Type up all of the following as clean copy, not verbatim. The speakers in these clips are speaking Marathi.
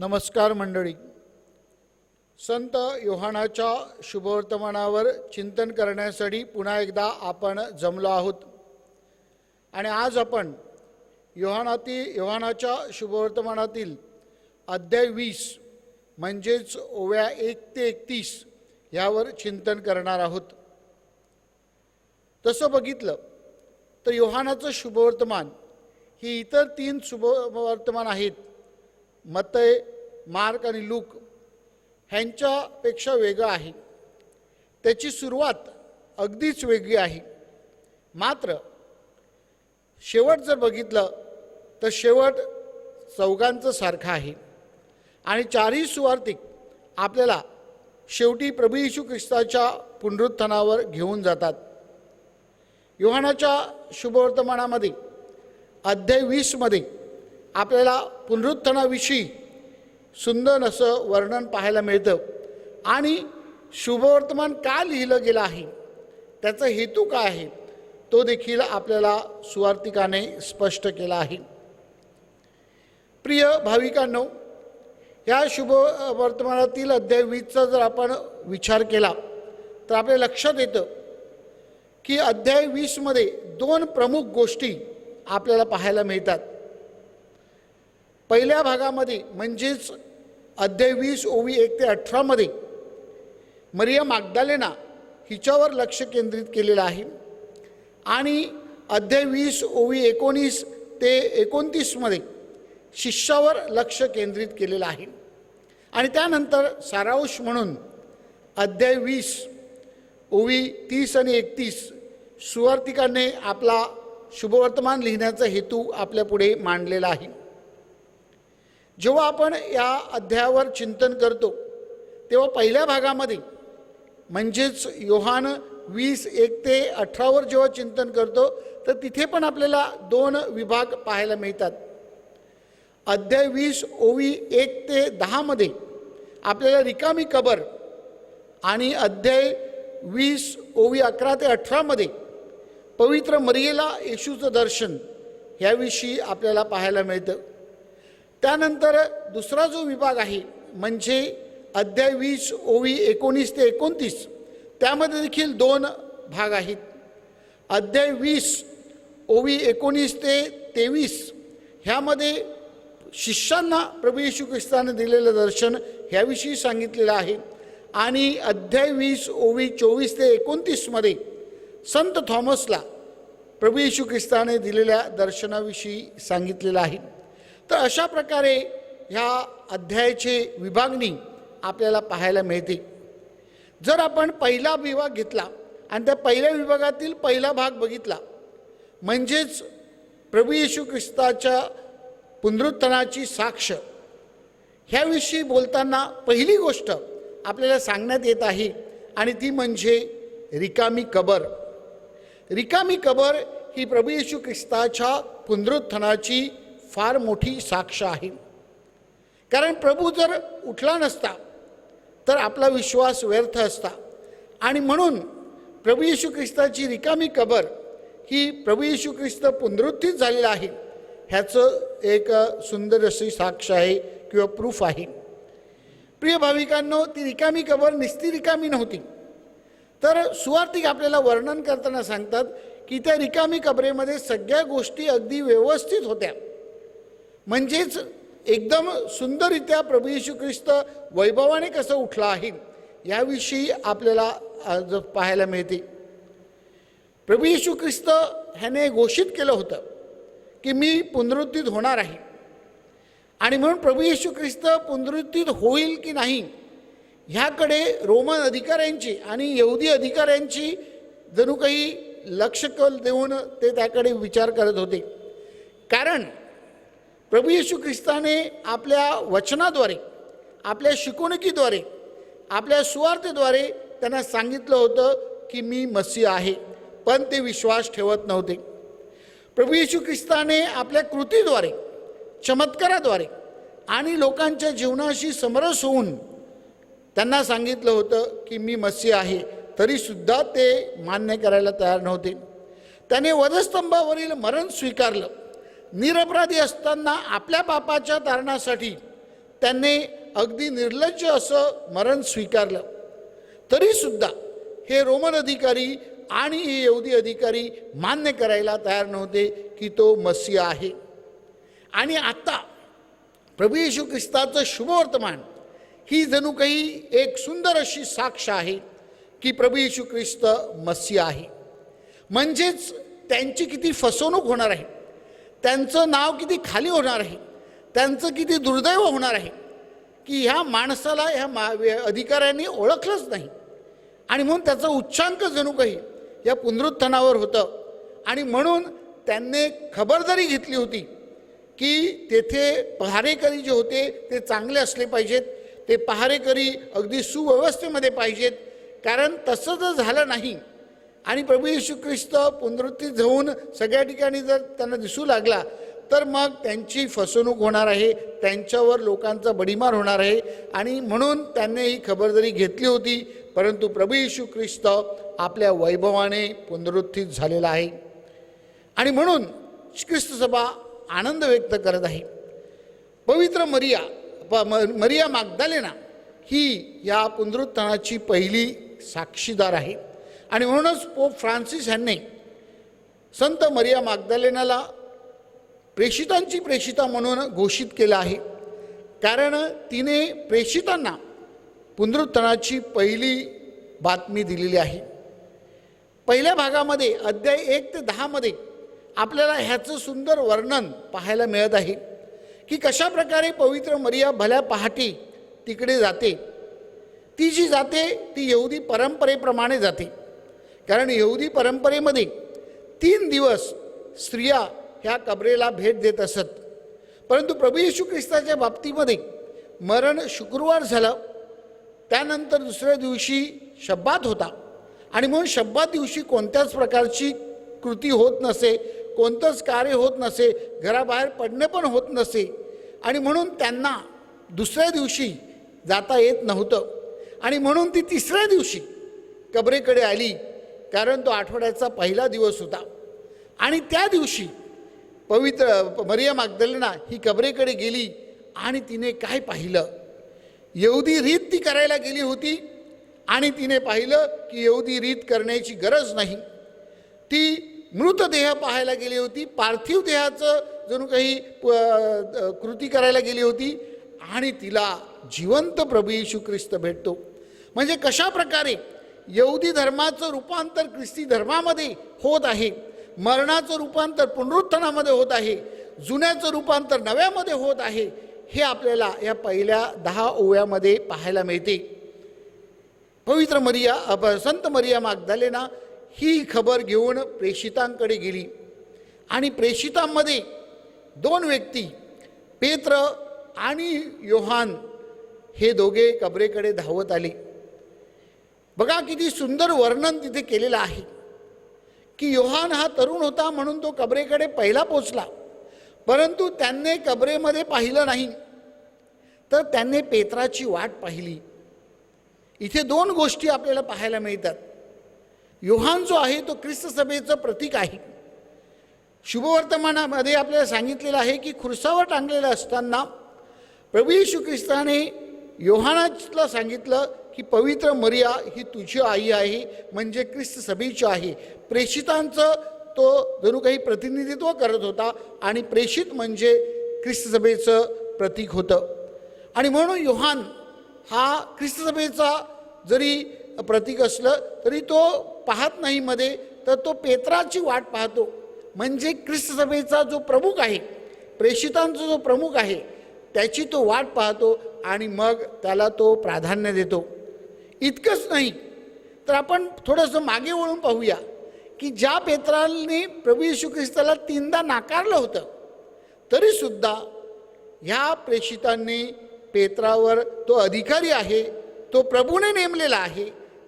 नमस्कार मंडळी. संत योहानाच्या शुभवर्तमानावर चिंतन करण्यासाठी पुन्हा एकदा आपण जमलो आहोत आणि आज आपण योहानाच्या शुभवर्तमानातील अध्याय 20 म्हणजेच ओव्या 1 ते 31 यावर चिंतन करणार आहोत. तसं बघितलं तर योहानाचं शुभवर्तमान ही इतर 3 शुभवर्तमान आहेत, मत्तय, मार्क आणि लूक, ह्यांच्यापेक्षा वेगळं आहे. त्याची सुरुवात अगदीच वेगळी आहे. मात्र शेवट जर बघितलं तर शेवट चौघांचं सारखं आहे आणि चारही सुवार्तिक आपल्याला शेवटी प्रभू येशू ख्रिस्ताच्या पुनरुत्थानावर घेऊन जातात. योहानाच्या शुभवर्तमानामध्ये अध्याय 20 मध्ये आपल्याला पुनरुत्थानाविषयी सुंदर असं वर्णन पाहायला मिळतं आणि शुभवर्तमान का लिहिलं गेलं आहे, त्याचा हेतू काय आहे, तो देखील आपल्याला सुवार्तिकाने स्पष्ट केला आहे. प्रिय भाविकांनो, या शुभवर्तमानातील अध्याय 20चा जर आपण विचार केला तर आपल्या लक्षात येतं की अध्याय 20 मध्ये 2 प्रमुख गोष्टी आपल्याला पाहायला मिळतात. पहिल्या भागामध्ये म्हणजेच अध्याय 20 ओवी 1 ते 18 मध्ये मरिया मॅग्दलेना हिच्यावर लक्ष केंद्रित केलेलं आहे आणि अध्याय 20 ओवी 19 ते 29 मध्ये शिष्यावर लक्ष केंद्रित केलेलं आहे. आणि त्यानंतर सारांश म्हणून अध्याय 20 ओवी 30 आणि 31 सुवार्तिकाने आपला शुभवर्तमान लिहिण्याचा हेतू आपल्यापुढे मांडलेला आहे. जेव्हा आपण या अध्यायावर चिंतन करतो तेव्हा पहिल्या भागामध्ये म्हणजेच योहान 20 1 ते 18 जेव्हा चिंतन करतो तर तिथे पण आपल्याला 2 विभाग पाहायला मिळतात. अध्याय 20 ओवी 1 ते 10 मध्ये आपल्याला रिकामी कबर आणि अध्याय 20 ओवी 11 ते 18 मध्ये पवित्र मरियेला येशूचं दर्शन ह्याविषयी आपल्याला पाहायला मिळतं. त्यानंतर दुसरा जो विभाग आहे म्हणजे अध्याय 20 ओवी 19 ते 29 त्यामध्ये देखील 2 भाग आहेत. अध्याय 20 ओवी 19 ते 23 ह्यामध्ये शिष्यांना प्रभू येशू ख्रिस्ताने दिलेलं दर्शन ह्याविषयी सांगितलेलं आहे आणि अध्याय 20 ओवी 24 ते 29 मध्ये संत थॉमसला प्रभू येशू ख्रिस्ताने दिलेल्या दर्शनाविषयी सांगितलेलं आहे. तर अशा प्रकारे ह्या अध्यायाची विभागणी आपल्याला पाहायला मिळते. जर आपण पहिला विभाग घेतला आणि त्या पहिल्या विभागातील पहिला भाग बघितला म्हणजेच प्रभू येशू ख्रिस्ताच्या पुनरुत्थानाची साक्ष ह्याविषयी बोलताना पहिली गोष्ट आपल्याला सांगण्यात येत आहे आणि ती म्हणजे रिकामी कबर. रिकामी कबर ही प्रभू येशू ख्रिस्ताच्या पुनरुत्थानाची फार मोठी साक्ष आहे. कारण प्रभू जर उठला नसता तर आपला विश्वास व्यर्थ असता आणि म्हणून प्रभू येशू ख्रिस्ताची रिकामी कबर ही प्रभू येशू ख्रिस्त पुनरुत्थित झालेला आहे ह्याचं एक सुंदर अशी साक्ष आहे किंवा प्रूफ आहे. प्रिय भाविकांनो, ती रिकामी कबर निस्ती रिकामी नव्हती. तर सुवार्तिक आपल्याला वर्णन करताना सांगतात की त्या रिकामी कबरेमध्ये सगळ्या गोष्टी अगदी व्यवस्थित होत्या. म्हणजेच एकदम सुंदररित्या प्रभू येशू ख्रिस्त वैभवाने कसं उठला आहे याविषयी आपल्याला पाहायला मिळते. प्रभू येशू ख्रिस्त ह्याने घोषित केलं होतं की मी पुनरुत्थित होणार आहे आणि म्हणून प्रभू येशू ख्रिस्त पुनरुत्थित होईल की नाही ह्याकडे रोमन अधिकाऱ्यांची आणि यहुदी अधिकाऱ्यांची जणू काही लक्ष कल देऊन ते त्याकडे विचार करत होते. कारण प्रभू येशू ख्रिस्ताने आपल्या वचनाद्वारे, आपल्या शिकवणुकीद्वारे, आपल्या सुवार्तेद्वारे त्यांना सांगितलं होतं की मी मसीह आहे, पण ते विश्वास ठेवत नव्हते. प्रभू येशू ख्रिस्ताने आपल्या कृतीद्वारे, चमत्काराद्वारे आणि लोकांच्या जीवनाशी समरस होऊन त्यांना सांगितलं होतं की मी मसीह आहे, तरीसुद्धा ते मान्य करायला तयार नव्हते. त्याने वधस्तंभावरील मरण स्वीकारलं. निरपराधी असताना आपल्या पापाच्या तारणासाठी त्यांनी अगदी निर्लज्ज असं मरण स्वीकारलं, तरीसुद्धा हे रोमन अधिकारी आणि हे यहुदी अधिकारी मान्य करायला तयार नव्हते की तो मसीहा आहे. आणि आता प्रभू येशू ख्रिस्ताचं शुभवर्तमान ही जणू काही एक सुंदर अशी साक्ष आहे की प्रभू येशू ख्रिस्त मसीहा आहे. म्हणजेच त्यांची किती फसवणूक होणार आहे, त्यांचं नाव किती खाली होणार आहे, त्यांचं किती दुर्दैव होणार आहे की ह्या माणसाला ह्या अधिकाऱ्यांनी ओळखलंच नाही. आणि म्हणून त्याचं उच्चांक जणू काही या पुनरुत्थानावर होतं. आणि म्हणून त्यांनी खबरदारी घेतली होती की तेथे पहारेकरी जे होते ते चांगले असले पाहिजेत, ते पहारेकरी अगदी सुव्यवस्थेमध्ये पाहिजेत. कारण तसं जर झालं नाही आणि प्रभू येशू ख्रिस्त पुनरुत्थित होऊन सगळ्या ठिकाणी जर त्यांना दिसू लागला तर मग त्यांची फसवणूक होणार आहे, त्यांच्यावर लोकांचा बडीमार होणार आहे. आणि म्हणून त्यांनी ही खबरदारी घेतली होती. परंतु प्रभू येशू ख्रिस्त आपल्या वैभवाने पुनरुत्थित झालेला आहे आणि म्हणून ख्रिस्त सभा आनंद व्यक्त करत आहे. पवित्र मरिया मागदालेना ही या पुनरुत्थानाची पहिली साक्षीदार आहे. आणि म्हणूनच पोप फ्रान्सिस यांनी संत मरिया मागदालेनाला प्रेषितांची प्रेषिता म्हणून घोषित केलं आहे. कारण तिने प्रेषितांना पुनरुत्थानाची पहिली बातमी दिलेली आहे. पहिल्या भागामध्ये अध्याय 1 ते 10 मध्ये आपल्याला ह्याचं सुंदर वर्णन पाहायला मिळत आहे की कशा प्रकारे पवित्र मरिया भल्या पहाटे तिकडे जाते. ती जी जाते ती यहुदी परंपरेप्रमाणे जाते. कारण यहुदी परंपरेमध्ये 3 दिवस स्त्रिया ह्या कबरेला भेट देत असत. परंतु प्रभू येशू ख्रिस्ताच्या बाबतीमध्ये मरण शुक्रवार झालं, त्यानंतर दुसऱ्या दिवशी शब्बात होता. आणि म्हणून शब्बात दिवशी कोणत्याच प्रकारची कृती होत नसे, कोणतंच कार्य होत नसे, घराबाहेर पडणे पण होत नसे. आणि म्हणून त्यांना दुसऱ्या दिवशी जाता येत नव्हतं. आणि म्हणून ती तिसऱ्या दिवशी कबरेकडे आली, कारण तो आठवड्याचा पहिला दिवस होता. आणि त्या दिवशी पवित्र मरिया मागदलेना ही कबरेकडे गेली आणि तिने काय पाहिलं? यहुदी रीत ती करायला गेली होती आणि तिने पाहिलं की यहुदी रीत करण्याची गरज नाही. ती मृतदेह पाहायला गेली होती, पार्थिव देहाचं जणू काही कृती करायला गेली होती आणि तिला जिवंत प्रभू येशू ख्रिस्त भेटतो. म्हणजे कशा प्रकारे यहुदी धर्माचं रूपांतर ख्रिस्ती धर्मामध्ये होत आहे, मरणाचं रूपांतर पुनरुत्थानामध्ये होत आहे, जुन्याचं रूपांतर नव्यामध्ये होत आहे, हे आपल्याला या पहिल्या 10 ओव्यामध्ये पाहायला मिळते. पवित्र संत मरिया मागदलेना ही खबर घेऊन प्रेषितांकडे गेली आणि प्रेषितांमध्ये 2 व्यक्ती पेत्र आणि योहान हे दोघे कबरेकडे धावत आले. बघा किती सुंदर वर्णन तिथे केलेलं आहे की योहान हा तरुण होता म्हणून तो कबरेकडे पहिला पोचला, परंतु त्यांनी कबरेमध्ये पाहिलं नाही, तर त्यांनी पेत्राची वाट पाहिली. इथे 2 गोष्टी आपल्याला पाहायला मिळतात. योहान जो आहे तो ख्रिस्त सभेचं प्रतीक आहे. शुभवर्तमानामध्ये आपल्याला सांगितलेलं आहे की खुर्सावर टांगलेलं असताना प्रभू येशू ख्रिस्ताने योहानाला सांगितलं की पवित्र मरिया ही तुझी आई आहे, म्हणजे ख्रिस्त सभेची आहे. प्रेषितांचं तो जणू काही प्रतिनिधित्व करत होता आणि प्रेषित म्हणजे ख्रिस्त सभेचं प्रतीक होतं. आणि म्हणून योहान हा ख्रिस्त सभेचा जरी प्रतीक असलं तरी तो पाहत नाही मध्ये, तर तो पेत्राची वाट पाहतो. म्हणजे ख्रिस्त सभेचा जो प्रमुख आहे, प्रेषितांचा जो प्रमुख आहे, त्याची तो वाट पाहतो आणि मग त्याला तो प्राधान्य देतो. इतकंच नाही तर आपण थोडंसं मागे वळून पाहूया की ज्या पेत्राने प्रभू येशू ख्रिस्ताला 3दा नाकारलं होतं, तरीसुद्धा ह्या प्रेषितांनी पेत्रावर तो अधिकारी आहे, तो प्रभूने नेमलेला आहे,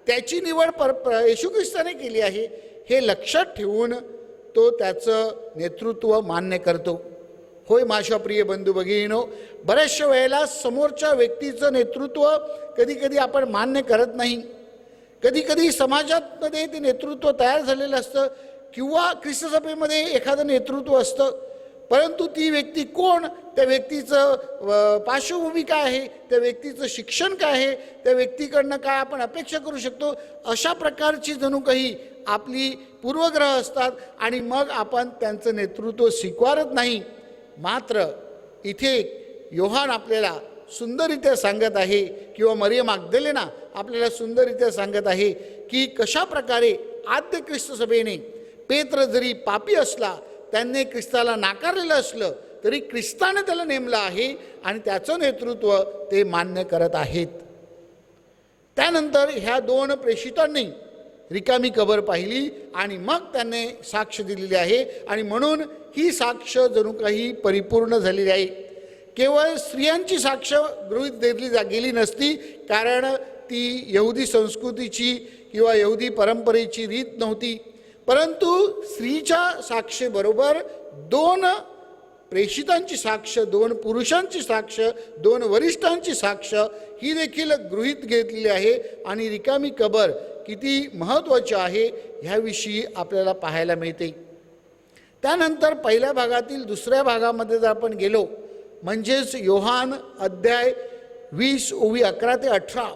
त्याची निवड येशू ख्रिस्ताने केली आहे, हे लक्षात ठेवून तो त्याचं नेतृत्व मान्य करतो. होय माझ्या प्रिय बंधू भगिनीनो, बऱ्याचशा वेळेला समोरच्या व्यक्तीचं नेतृत्व कधी कधी आपण मान्य करत नाही. कधी कधी समाजामध्ये ते नेतृत्व तयार झालेलं असतं किंवा ख्रिस्त सभेमध्ये एखादं नेतृत्व असतं, परंतु ती व्यक्ती कोण त्या व्यक्तीचं पार्श्वभूमी काय आहे, त्या व्यक्तीचं शिक्षण काय आहे, त्या व्यक्तीकडनं काय आपण अपेक्षा करू शकतो, अशा प्रकारची जणू काही आपली पूर्वग्रह असतात आणि मग आपण त्यांचं नेतृत्व स्वीकारत नाही. मात्र इथे योहान आपल्याला सुंदररित्या सांगत आहे किंवा मरियम मग्दलेना आपल्याला सुंदररित्या सांगत आहे की कशा प्रकारे आद्य ख्रिस्त सभेने पेत्र जरी पापी असला, त्यांनी ख्रिस्ताला नाकारलेलं असलं तरी ख्रिस्ताने त्याला नेमलं आहे आणि त्याचं नेतृत्व ते मान्य करत आहेत. त्यानंतर ह्या 2 प्रेषितांनी रिकामी कबर पाहिली आणि मग त्यांनी साक्ष दिलेली आहे आणि म्हणून ही साक्ष जणू काही परिपूर्ण झालेली आहे. केवळ स्त्रियांची साक्ष गृहीत धरली गेली नसती, कारण ती यहुदी संस्कृतीची किंवा यहुदी परंपरेची रीत नव्हती, परंतु स्त्रीच्या साक्षेबरोबर 2 प्रेषितांची साक्ष, 2 पुरुषांची साक्ष, 2 वरिष्ठांची साक्ष ही देखील गृहीत घेतलेली आहे. आणि रिकामी कबर किती महत्त्वाची आहे ह्याविषयी आपल्याला पाहायला मिळते. त्यानंतर पहिल्या भागातील दुसऱ्या भागामध्ये जर आपण गेलो, म्हणजेच योहान अध्याय 20 ओवी 11 ते 18,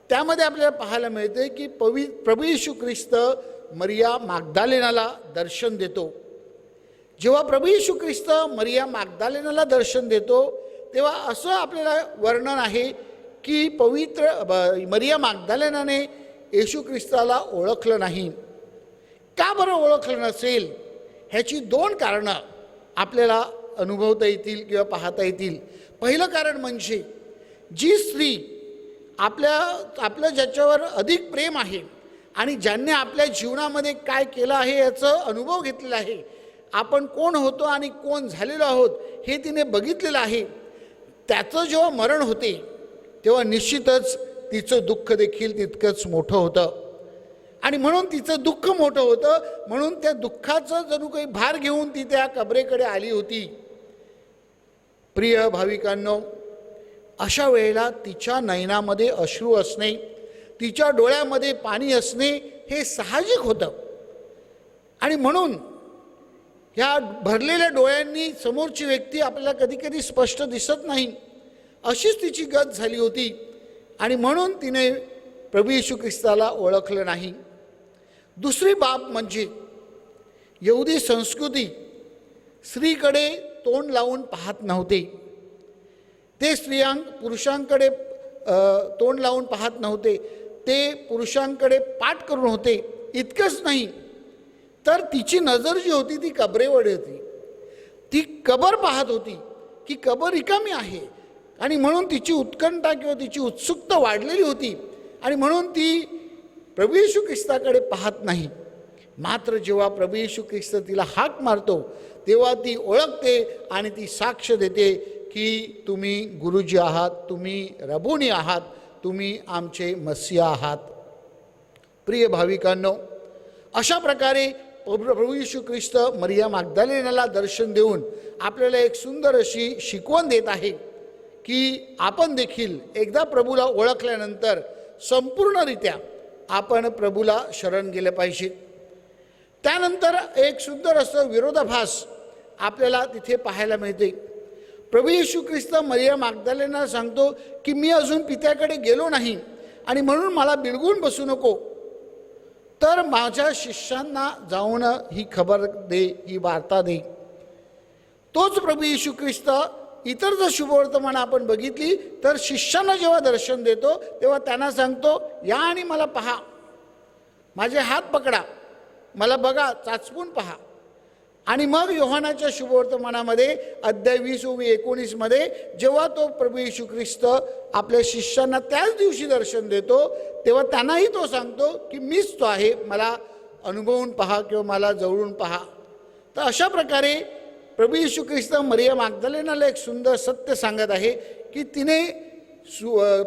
त्यामध्ये आपल्याला पाहायला मिळते की प्रभू येशू ख्रिस्त मरिया मग्दलेनाला दर्शन देतो. जेव्हा प्रभू येशू ख्रिस्त मरिया मग्दलेनाला दर्शन देतो तेव्हा असं आपल्याला वर्णन आहे की मरिया मग्दलेनाने येशू ख्रिस्ताला ओळखलं नाही. का बरं ओळखलं नसेल ह्याची 2 कारणं आपल्याला अनुभवता येतील किंवा पाहता येतील. पहिलं कारण म्हणजे जी स्त्री आपलं ज्याच्यावर अधिक प्रेम आहे आणि ज्यांनी आपल्या जीवनामध्ये काय केलं आहे याचं अनुभव घेतलेला आहे, आपण कोण होतो आणि कोण झालेलो आहोत हे तिने बघितलेलं आहे, त्याचं जेव्हा मरण होते तेव्हा निश्चितच तिचं दुःख देखील तितकंच मोठं होतं. आणि म्हणून तिचं दुःख मोठं होतं, म्हणून त्या दुःखाचं जणू काही भार घेऊन ती त्या कबरेकडे आली होती. प्रिय भाविकांनो, अशा वेळेला तिच्या नयनामध्ये अश्रू असणे, तिच्या डोळ्यामध्ये पाणी असणे हे साहजिक होतं. आणि म्हणून ह्या भरलेल्या डोळ्यांनी समोरची व्यक्ती आपल्याला कधी कधी स्पष्ट दिसत नाही, अशीच तिची गत झाली होती. आणि म्हणून तिने प्रभू येशू ख्रिस्ताला ओळखलं नाही. दुसरी बाब म्हणजे यहुदी संस्कृती स्त्रीकडे तोंड लावून पाहत नव्हते. ते पुरुषांकडे तोंड लावून पाहत नव्हते, ते पुरुषांकडे पाठ करून होते. इतकंच नाही तर तिची नजर जी होती ती कबरेवर होती. ती कबर पाहत होती की कबर रिकामी आहे आणि म्हणून तिची उत्कंठा किंवा तिची उत्सुकता वाढलेली होती आणि म्हणून ती प्रभू येशू ख्रिस्ताकडे पाहत नाही. मात्र जेव्हा प्रभू येशू ख्रिस्त तिला हाक मारतो तेव्हा ती ओळखते आणि ती साक्ष देते की तुम्ही गुरुजी आहात, तुम्ही रबुनी आहात, तुम्ही आमचे मसीहा आहात. प्रिय भाविकांनो, अशा प्रकारे प्रभू येशू ख्रिस्त मरिया मग्दलेनाला दर्शन देऊन आपल्याला एक सुंदर अशी शिकवण देत आहे की आपण देखील एकदा प्रभूला ओळखल्यानंतर संपूर्णरित्या आपण प्रभूला शरण गेले पाहिजे. त्यानंतर एक सुंदर असं विरोधाभास आपल्याला तिथे पाहायला मिळते. प्रभू येशू ख्रिस्त मरिया मग्दलेनाला सांगतो की मी अजून पित्याकडे गेलो नाही आणि म्हणून मला बिलगून बसू नको, तर माझ्या शिष्यांना जाऊन ही खबर दे, ही वार्ता दे. तोच प्रभू येशू ख्रिस्त इतर जर शुभवर्तमान आपण बघितली तर शिष्यांना जेव्हा दर्शन देतो तेव्हा त्यांना सांगतो, या आणि मला पहा, माझे हात पकडा, मला बघा, चाचपून पहा. आणि मग योहानाच्या शुभवर्तमानामध्ये अध्याय 20:19 जेव्हा तो प्रभू येशू ख्रिस्त आपल्या शिष्यांना त्याच दिवशी दर्शन देतो तेव्हा त्यांनाही तो सांगतो की मीच तो आहे, मला अनुभवून पहा किंवा मला जवळून पहा. तर अशा प्रकारे प्रभू येशू ख्रिस्त मरिया मग्दलेनाला एक सुंदर सत्य सांगत आहे की तिने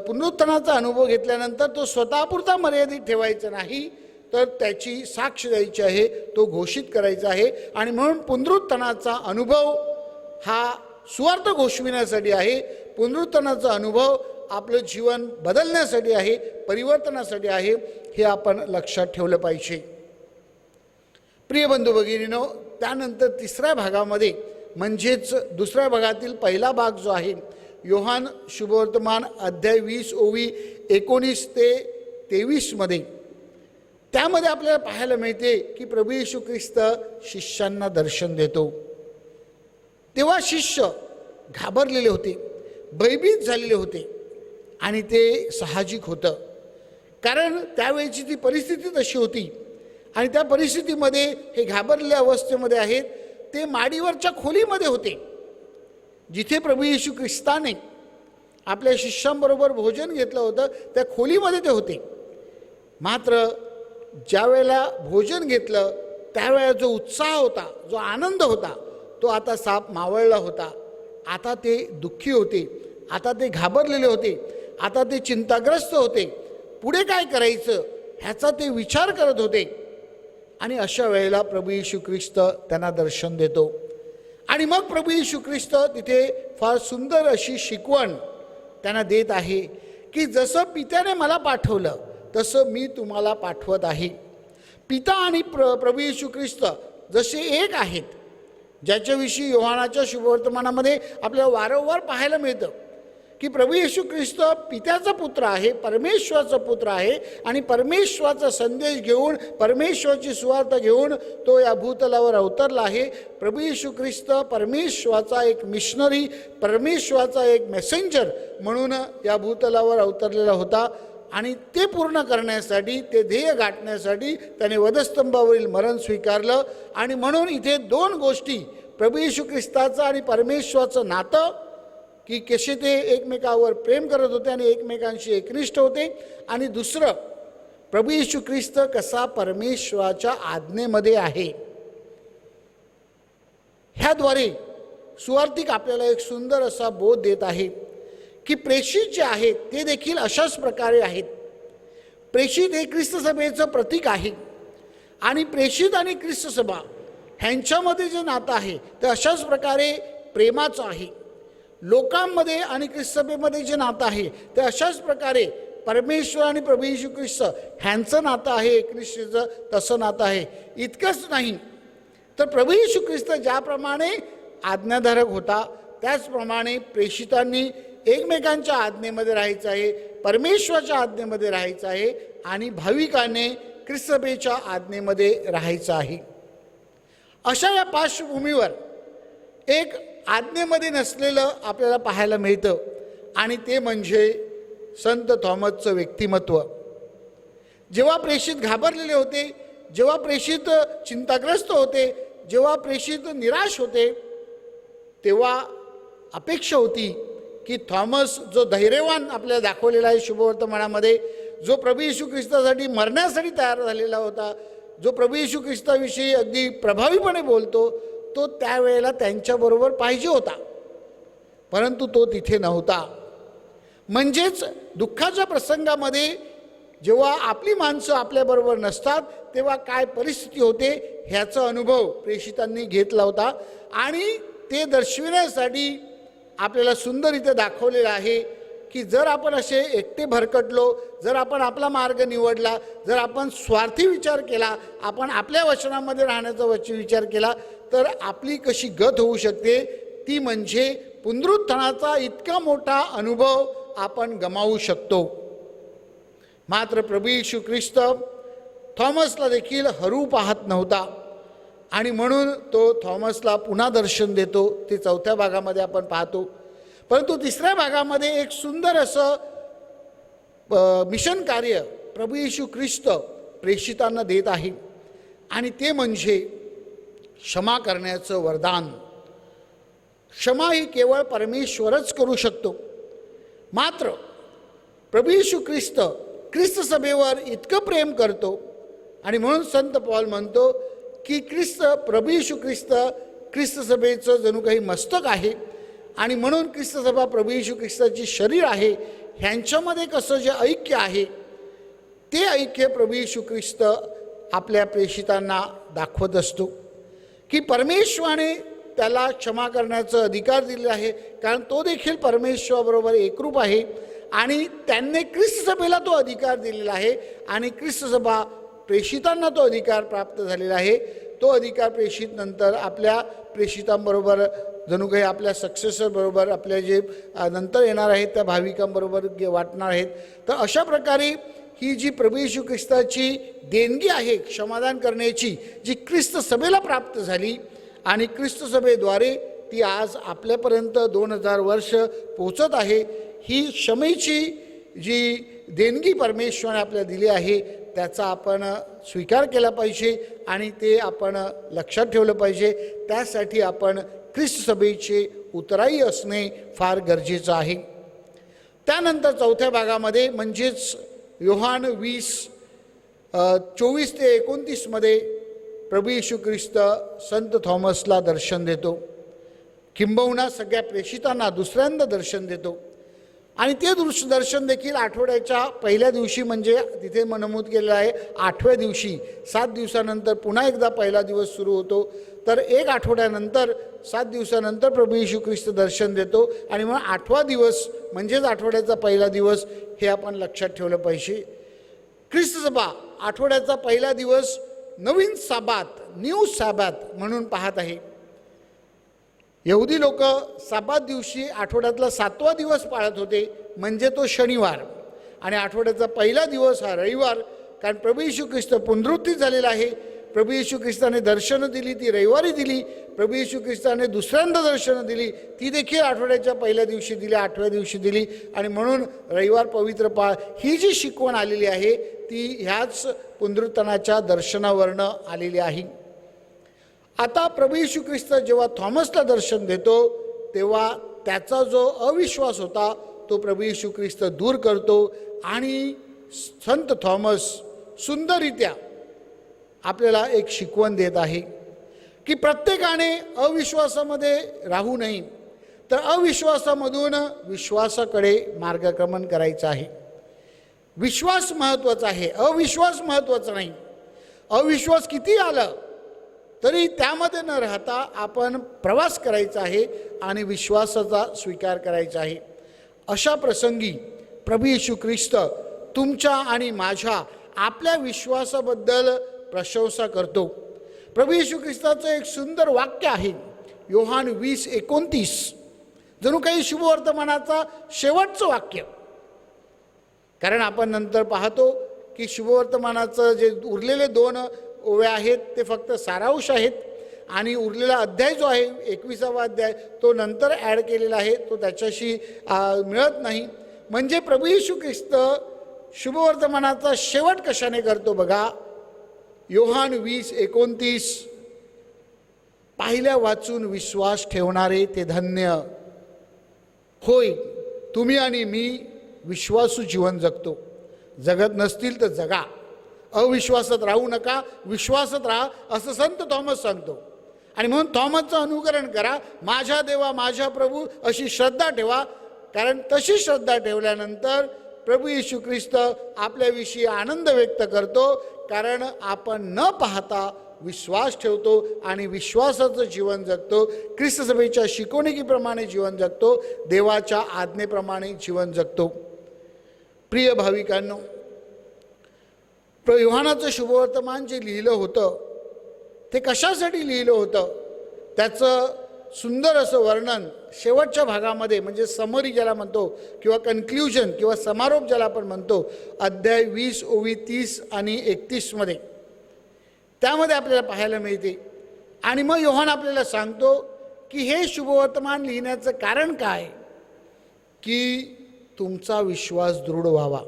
पुनरुत्थानाचा अनुभव घेतल्यानंतर तो स्वतःपुरता मर्यादित ठेवायचा नाही, तर त्याची साक्ष द्यायची आहे, तो घोषित करायचा आहे. आणि म्हणून पुनरुत्थानाचा अनुभव हा सुवार्थ घोषविण्यासाठी आहे. पुनरुत्थानाचा अनुभव आपलं जीवन बदलण्यासाठी आहे, परिवर्तनासाठी आहे, हे आपण लक्षात ठेवलं पाहिजे. प्रिय बंधू भगिनींनो, त्यानंतर तिसऱ्या भागामध्ये म्हणजेच दुसऱ्या भागातील पहिला भाग जो आहे, योहान शुभवर्तमान अध्याय 20 ओवी 19 ते 23 मध्ये, त्यामध्ये आपल्याला पाहायला मिळते की प्रभू येशू ख्रिस्त शिष्यांना दर्शन देतो. तेव्हा शिष्य घाबरलेले होते, भयभीत झालेले होते आणि ते साहजिक होतं, कारण त्यावेळची ती परिस्थिती तशी होती. आणि त्या परिस्थितीमध्ये हे घाबरलेल्या अवस्थेमध्ये आहेत, ते माडीवरच्या खोलीमध्ये होते, जिथे प्रभू येशू ख्रिस्ताने आपल्या शिष्यांबरोबर भोजन घेतलं होतं त्या खोलीमध्ये ते होते. मात्र ज्या वेळेला भोजन घेतलं त्यावेळेला जो उत्साह होता, जो आनंद होता, तो आता साप मावळला होता. आता ते दुःखी होते, आता ते घाबरलेले होते, आता ते चिंताग्रस्त होते. पुढे काय करायचं ह्याचा ते विचार करत होते. आणि अशा वेळेला प्रभू येशू ख्रिस्त त्यांना दर्शन देतो. आणि मग प्रभू येशू ख्रिस्त तिथे फार सुंदर अशी शिकवण त्यांना देत आहे की जसं पित्याने मला पाठवलं तसं मी तुम्हाला पाठवत आहे. पिता आणि प्रभू येशू ख्रिस्त जसे एक आहेत, ज्याच्याविषयी योहानाच्या शुभवर्तमानामध्ये आपल्याला वारंवार पाहायला मिळतं की प्रभू येशू ख्रिस्त पित्याचा पुत्र आहे, परमेश्वराचा पुत्र आहे. आणि परमेश्वराचा संदेश घेऊन, परमेश्वराची सुवार्थ घेऊन तो या भूतलावर अवतरला आहे. प्रभू येशू ख्रिस्त परमेश्वराचा एक मिशनरी, परमेश्वराचा एक मेसेंजर म्हणून या भूतलावर अवतरलेला होता. आणि ते पूर्ण करण्यासाठी, ते ध्येय गाठण्यासाठी त्याने वधस्तंभावरील मरण स्वीकारलं. आणि म्हणून इथे दोन गोष्टी, प्रभू येशू ख्रिस्ताचं आणि परमेश्वराचं नातं, की कसे ते एकमेकावर प्रेम करत होते आणि एकमेकांशी एकनिष्ठ होते. आणि दुसरं, प्रभू येशू ख्रिस्त कसा परमेश्वराच्या आज्ञेमध्ये आहे. ह्याद्वारे सुवार्तिक आपल्याला एक सुंदर असा बोध देत आहे की प्रेषित जे आहेत ते देखील अशाच प्रकारे आहेत. प्रेषित हे ख्रिस्त सभेचं प्रतीक आहे. आणि प्रेषित आणि ख्रिस्त सभा ह्यांच्यामध्ये जे नातं आहे ते अशाच प्रकारे प्रेमाचं आहे. लोकांमध्ये आणि ख्रिस्त सभेमध्ये जे नातं आहे ते अशाच प्रकारे परमेश्वर आणि प्रभू येशू ख्रिस्त ह्यांचं नातं आहे, एकनिष्ठेचं तसं नातं आहे. इतकंच नाही तर प्रभू येशू ख्रिस्त ज्याप्रमाणे आज्ञाधारक होता त्याचप्रमाणे प्रेषितांनी एकमेकांच्या आज्ञेमध्ये राहायचं आहे, परमेश्वराच्या आज्ञेमध्ये राहायचं आहे आणि भाविकाने ख्रिस्त सभेच्या आज्ञेमध्ये राहायचं आहे. अशा या पार्श्वभूमीवर एक आज्ञेमध्ये नसलेलं आपल्याला पाहायला मिळतं आणि ते म्हणजे संत थॉमसचं व्यक्तिमत्व. जेव्हा प्रेषित घाबरलेले होते, जेव्हा प्रेषित चिंताग्रस्त होते, जेव्हा प्रेषित निराश होते, तेव्हा अपेक्षा होती की थॉमस जो धैर्यवान आपल्याला दाखवलेला आहे शुभवर्तमानामध्ये, जो प्रभू येशू ख्रिस्तासाठी मरण्यासाठी तयार झालेला होता, जो प्रभू येशू ख्रिस्ताविषयी अगदी प्रभावीपणे बोलतो, तो त्यावेळेला त्यांच्याबरोबर पाहिजे होता. परंतु तो तिथे नव्हता. म्हणजेच दुःखाच्या प्रसंगामध्ये जेव्हा आपली माणसं आपल्याबरोबर नसतात तेव्हा काय परिस्थिती होते ह्याचा अनुभव प्रेषितांनी घेतला होता. आणि ते दर्शविण्यासाठी आपल्याला सुंदर इथे दाखवलेलं आहे की जर आपण असे एकटे भरकटलो, जर आपण आपला मार्ग निवडला, जर आपण स्वार्थी विचार केला, आपण आपल्या वचनामध्ये राहण्याचा विचार केला, तर आपली कशी गत होऊ शकते. ती म्हणजे पुनरुत्थानाचा इतका मोठा अनुभव आपण गमावू शकतो. मात्र प्रभू येशू ख्रिस्त थॉमसला देखील हरू पाहत नव्हता आणि म्हणून तो थॉमसला पुन्हा दर्शन देतो. ते चौथ्या भागामध्ये आपण पाहतो. परंतु तिसऱ्या भागामध्ये एक सुंदर असं मिशन कार्य प्रभू येशू ख्रिस्त प्रेषितांना देत आहे आणि ते म्हणजे क्षमा करण्याचं वरदान. क्षमा ही केवळ परमेश्वरच करू शकतो. मात्र प्रभू येशू ख्रिस्त ख्रिस्त सभेवर इतकं प्रेम करतो आणि म्हणून संत पौल म्हणतो की प्रभू येशू ख्रिस्त सभेचं जणू काही मस्तक आहे आणि म्हणून ख्रिस्त सभा प्रभू येशू ख्रिस्ताची शरीर आहे. ह्यांच्यामध्ये कसं जे ऐक्य आहे ते ऐक्य प्रभू येशू ख्रिस्त आपल्या प्रेषितांना दाखवत असतो की परमेश्वराने त्याला क्षमा करण्याचा अधिकार दिलेला आहे, कारण तो देखील परमेश्वराबरोबर एकरूप आहे आणि त्यांनी ख्रिस्त सभेला तो अधिकार दिलेला आहे आणि ख्रिस्त सभा प्रेषितांना तो अधिकार प्राप्त झालेला आहे. तो अधिकार प्रेषित नंतर आपल्या प्रेषितांबरोबर, जणू काही आपल्या सक्सेसरबरोबर, आपल्या जे नंतर येणार आहेत त्या भाविकांबरोबर वाटणार आहेत. तर अशा प्रकारे ही जी प्रभू येशू ख्रिस्ताची देणगी आहे क्षमादान करण्याची, जी ख्रिस्त सभेला प्राप्त झाली आणि ख्रिस्त सभेद्वारे ती आज आपल्यापर्यंत 2000 वर्ष पोचत आहे. ही क्षमेची जी देणगी परमेश्वराने आपल्याला दिली आहे त्याचा आपण स्वीकार केला पाहिजे आणि ते आपण लक्षात ठेवलं पाहिजे. त्यासाठी आपण ख्रिस्त सभेचे उतराई असणे फार गरजेचं आहे. त्यानंतर चौथ्या भागामध्ये म्हणजेच योहान 20:24 ते 29 मध्ये प्रभू येशू ख्रिस्त संत थॉमसला दर्शन देतो, किंबहुना सगळ्या प्रेषितांना दुसऱ्यांदा दर्शन देतो. आणि ते दर्शन देखील आठवड्याच्या पहिल्या दिवशी, म्हणजे तिथे नमूद केलेलं आहे 8व्या दिवशी, 7 दिवसानंतर पुन्हा एकदा पहिला दिवस सुरू होतो. तर 1 आठवड्यानंतर 7 दिवसानंतर प्रभू येशू ख्रिस्त दर्शन देतो आणि मग 8वा दिवस म्हणजेच आठवड्याचा पहिला दिवस हे आपण लक्षात ठेवलं पाहिजे. ख्रिस्त सभा आठवड्याचा पहिला दिवस नवीन साबात, न्यू साबात म्हणून पाहत आहे. यहुदी लोक साबात दिवशी आठवड्यातला 7वा दिवस पाळत होते, म्हणजे तो शनिवार, आणि आठवड्याचा पहिला दिवस हा रविवार. कारण प्रभू येशू ख्रिस्त पुनरुत्थित झालेला आहे. प्रभू येशू ख्रिस्ताने दर्शनं दिली ती रविवारी दिली. प्रभू येशू ख्रिस्ताने दुसऱ्यांदा दर्शनं दिली ती देखील आठवड्याच्या पहिल्या दिवशी दिली, 8व्या दिवशी दिली. आणि म्हणून रविवार पवित्र पाळ ही जी शिकवण आलेली आहे ती ह्याच पुनरुत्थानाच्या दर्शनावरनं आलेली आहे. आता प्रभू येशू ख्रिस्त जेव्हा थॉमसला दर्शन देतो तेव्हा त्याचा जो अविश्वास होता तो प्रभू येशू ख्रिस्त दूर करतो आणि संत थॉमस सुंदररित्या आपल्याला एक शिकवण देत आहे की प्रत्येकाने अविश्वासामध्ये राहू नये, तर अविश्वासामधून विश्वासाकडे मार्गक्रमण करायचं आहे. विश्वास महत्त्वाचा आहे, अविश्वास महत्त्वाचा नाही. अविश्वास किती आलं तरी त्यामध्ये न राहता आपण प्रवास करायचा आहे आणि विश्वासाचा स्वीकार करायचा आहे. अशा प्रसंगी प्रभू येशू ख्रिस्त तुमच्या आणि माझ्या आपल्या विश्वासाबद्दल प्रशंसा करतो. प्रभू येशू ख्रिस्ताचं एक सुंदर वाक्य आहे योहान 20:29, जणू काही शुभवर्तमानाचा शेवटचं वाक्य. कारण आपण नंतर पाहतो की शुभवर्तमानाचं जे उरलेले 2 ओव्या आहेत ते फक्त सारांश आहेत आणि उरलेला अध्याय जो आहे 21वा अध्याय तो नंतर ॲड केलेला आहे, तो त्याच्याशी मिळत नाही. म्हणजे प्रभू येशू ख्रिस्त शुभवर्तमानाचा शेवट कशाने करतो बघा. योहान 20:29, पाहिल्या वाचून विश्वास ठेवणारे ते धन्य. होय, तुम्ही आणि मी विश्वासू जीवन जगतो. जगत नसतील तर जगा, अविश्वासात राहू नका, विश्वासात राहा असं संत थॉमस सांगतो. आणि म्हणून थॉमसचं अनुकरण करा. माझ्या देवा माझ्या प्रभू अशी श्रद्धा ठेवा. कारण तशी श्रद्धा ठेवल्यानंतर प्रभू येशू ख्रिस्त आपल्याविषयी आनंद व्यक्त करतो. कारण आपण न पाहता विश्वास ठेवतो आणि विश्वासाचं जीवन जगतो. ख्रिस्त सभेच्या शिकवणुकीप्रमाणे जीवन जगतो, देवाच्या आज्ञेप्रमाणे जीवन जगतो. प्रिय भाविकांनो, योहानाचं शुभवर्तमान जे लिहिलं होतं ते कशासाठी लिहिलं होतं त्याचं सुंदर असं वर्णन शेवटच्या भागामध्ये, म्हणजे समरी ज्याला म्हणतो किंवा कन्क्ल्युजन किंवा समारोप ज्याला आपण म्हणतो, अध्याय 20 ओवी 30 आणि 31 मध्ये त्यामध्ये आपल्याला पाहायला मिळते. आणि मग योहान आपल्याला सांगतो की हे शुभवर्तमान लिहिण्याचं कारण काय, की तुमचा विश्वास दृढ व्हावा.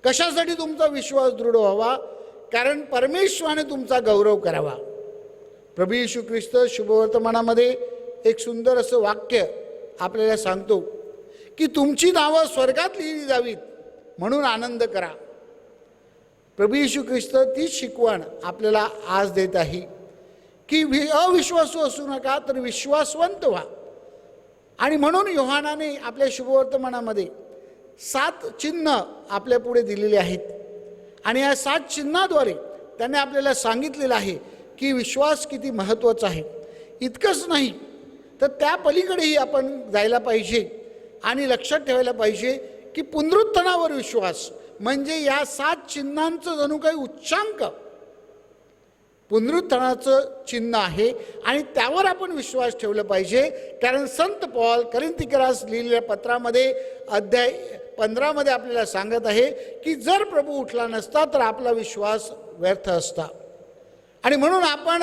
कशासाठी तुमचा विश्वास दृढ व्हावा? कारण परमेश्वराने तुमचा गौरव करावा. प्रभू येशू ख्रिस्त शुभवर्तमानामध्ये एक सुंदर असं वाक्य आपल्याला सांगतो की तुमची नावं स्वर्गात लिहिली जावीत म्हणून आनंद करा. प्रभू येशू ख्रिस्त तीच शिकवण आपल्याला आज देत आहे की अविश्वासू असू नका तर विश्वासवंत व्हा. आणि म्हणून योहानाने आपल्या शुभवर्तमानामध्ये 7 चिन्ह आपल्या पुढे दिलेले आहेत आणि या 7 चिन्हाद्वारे त्याने आपल्याला सांगितलेलं आहे की विश्वास किती महत्त्वाचा आहे. इतकंच नाही तर त्या पलीकडेही आपण जायला पाहिजे आणि लक्षात ठेवायला पाहिजे की पुनरुत्थानावर विश्वास म्हणजे या 7 चिन्हांचं जणू काही उच्चांक पुनरुत्थानाचं चिन्ह आहे आणि त्यावर आपण विश्वास ठेवला पाहिजे. कारण संत पौल करिंथिकरास लिहिलेल्या पत्रामध्ये अध्याय 15 मध्ये आपल्याला सांगत आहे की जर प्रभू उठला नसता तर आपला विश्वास व्यर्थ असता. आणि म्हणून आपण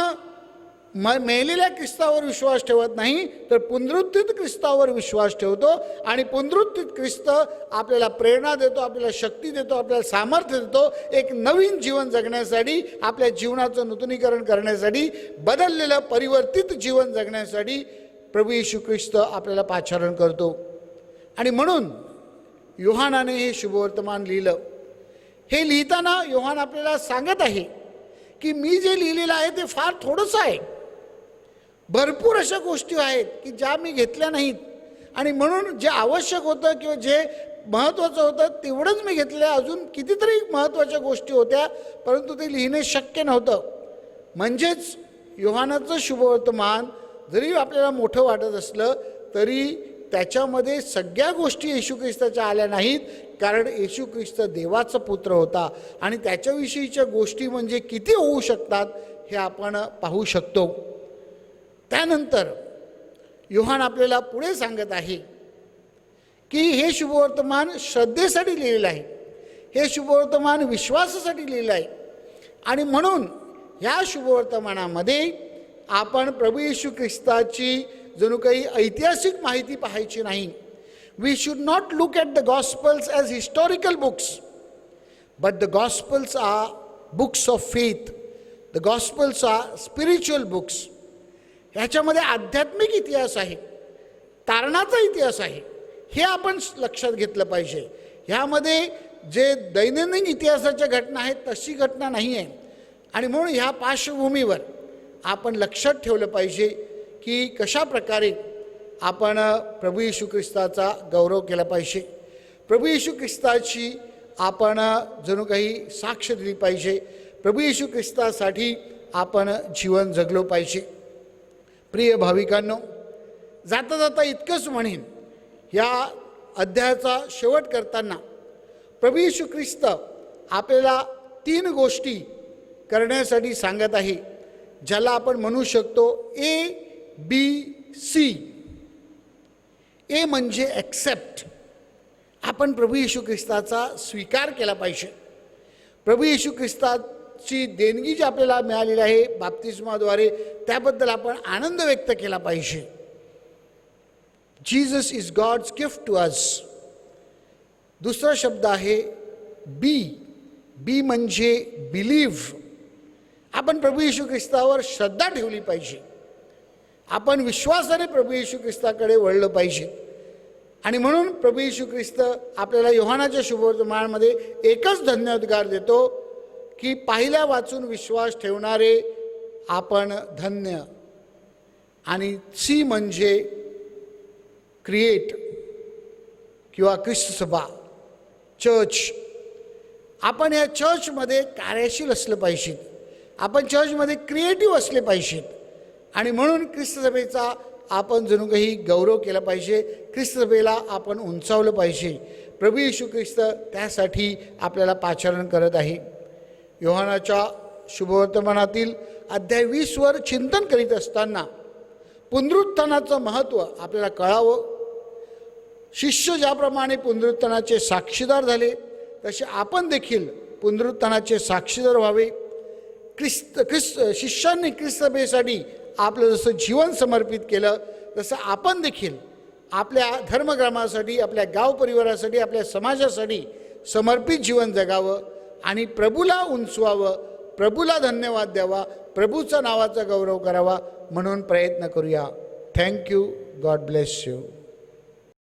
मेलेल्या ख्रिस्तावर विश्वास ठेवत नाही तर पुनरुत्थित ख्रिस्तावर विश्वास ठेवतो. आणि पुनरुत्थित ख्रिस्त आपल्याला प्रेरणा देतो, आपल्याला शक्ती देतो, आपल्याला सामर्थ्य देतो एक नवीन जीवन जगण्यासाठी, आपल्या जीवनाचं नूतनीकरण करण्यासाठी, बदललेलं परिवर्तित जीवन जगण्यासाठी प्रभू येशू ख्रिस्त आपल्याला पाचारण करतो. आणि म्हणून योहानाने हे शुभवर्तमान लिहिलं. हे लिहिताना योहान आपल्याला सांगत आहे की मी जे लिहिलेलं आहे ते फार थोडंसं आहे. भरपूर अशा गोष्टी आहेत की ज्या मी घेतल्या नाहीत आणि म्हणून जे आवश्यक होतं किंवा जे महत्त्वाचं होतं तेवढंच मी घेतलं. अजून कितीतरी महत्त्वाच्या गोष्टी होत्या परंतु ते लिहिणे शक्य नव्हतं. म्हणजेच योहानाचं शुभवर्तमान जरी आपल्याला मोठं वाटत असलं तरी त्याच्यामध्ये सगळ्या गोष्टी येशू ख्रिस्ताच्या आल्या नाहीत. कारण येशू ख्रिस्त देवाचा पुत्र होता आणि त्याच्याविषयीच्या गोष्टी म्हणजे किती होऊ शकतात हे आपण पाहू शकतो. त्यानंतर योहान आपल्याला पुढे सांगत आहे की हे शुभवर्तमान श्रद्धेसाठी लिहिलेलं आहे, हे शुभवर्तमान विश्वासासाठी लिहिलं आहे. आणि म्हणून ह्या शुभवर्तमानामध्ये आपण प्रभू येशू ख्रिस्ताची जणू काही ऐतिहासिक माहिती पाहायची नाही. We should not look at the gospels as historical books but the gospels are books of faith. The gospels are spiritual books. ह्याच्यामध्ये आध्यात्मिक इतिहास आहे, तारणाचा इतिहास आहे, हे आपण लक्षात घेतलं पाहिजे. ह्यामध्ये जे दैनंदिन इतिहासाच्या घटना आहेत तशी घटना नाही आहे. आणि म्हणून ह्या पार्श्वभूमीवर आपण लक्षात ठेवलं पाहिजे की कशा प्रकारे आपण प्रभू येशू ख्रिस्ताचा गौरव केला पाहिजे, प्रभू येशू ख्रिस्ताची आपण जणू काही साक्ष दिली पाहिजे, प्रभू येशू ख्रिस्तासाठी आपण जीवन जगलो पाहिजे. प्रिय भाविकांनो, जाता जाता इतकंच म्हणेन, या अध्यायाचा शेवट करताना प्रभू येशू ख्रिस्त आपल्याला 3 गोष्टी करण्यासाठी सांगत आहे ज्याला आपण म्हणू शकतो ABC. ए म्हणजे ॲक्सेप्ट. आपण प्रभू येशू ख्रिस्ताचा स्वीकार केला पाहिजे. प्रभू येशू ख्रिस्ताची देणगी जी आपल्याला मिळालेली आहे बाप्तिस्माद्वारे त्याबद्दल आपण आनंद व्यक्त केला पाहिजे. Jesus is God's gift to us. दुसरा शब्द आहे बी म्हणजे बिलीव्ह. आपण प्रभू येशू ख्रिस्तावर श्रद्धा ठेवली पाहिजे. आपण विश्वासाने प्रभू येशू ख्रिस्ताकडे वळलं पाहिजे. आणि म्हणून प्रभू येशू ख्रिस्त आपल्याला योहानाच्या शुभवर्तमानामध्ये एकच धन्योद्गार देतो की पाहिल्या वाचून विश्वास ठेवणारे आपण धन्य. आणि सी म्हणजे क्रिएट किंवा ख्रिस्त सभा, चर्च. आपण या चर्चमध्ये कार्यशील असलं पाहिजे, आपण चर्चमध्ये क्रिएटिव्ह असले पाहिजेत. आणि म्हणून ख्रिस्त सभेचा आपण जणू काही गौरव केला पाहिजे, ख्रिस्त सभेला आपण उंचावलं पाहिजे. प्रभू येशू ख्रिस्त त्यासाठी आपल्याला पाचारण करत आहे. योहानाच्या शुभवर्तमानातील अध्याय 20 वर चिंतन करीत असताना पुनरुत्थानाचं महत्त्व आपल्याला कळावं. शिष्य ज्याप्रमाणे पुनरुत्थानाचे साक्षीदार झाले तसे आपण देखील पुनरुत्थानाचे साक्षीदार व्हावे. शिष्यांनी ख्रिस्त सभेसाठी आपलं जसं जीवन समर्पित केलं तसं आपण देखील आपल्या धर्मग्रामासाठी, आपल्या गाव परिवारासाठी, आपल्या समाजासाठी समर्पित जीवन जगावं आणि प्रभूला उंचवावं, प्रभूला धन्यवाद द्यावा, प्रभूच्या नावाचा गौरव करावा म्हणून प्रयत्न करूया. थँक्यू. God bless you.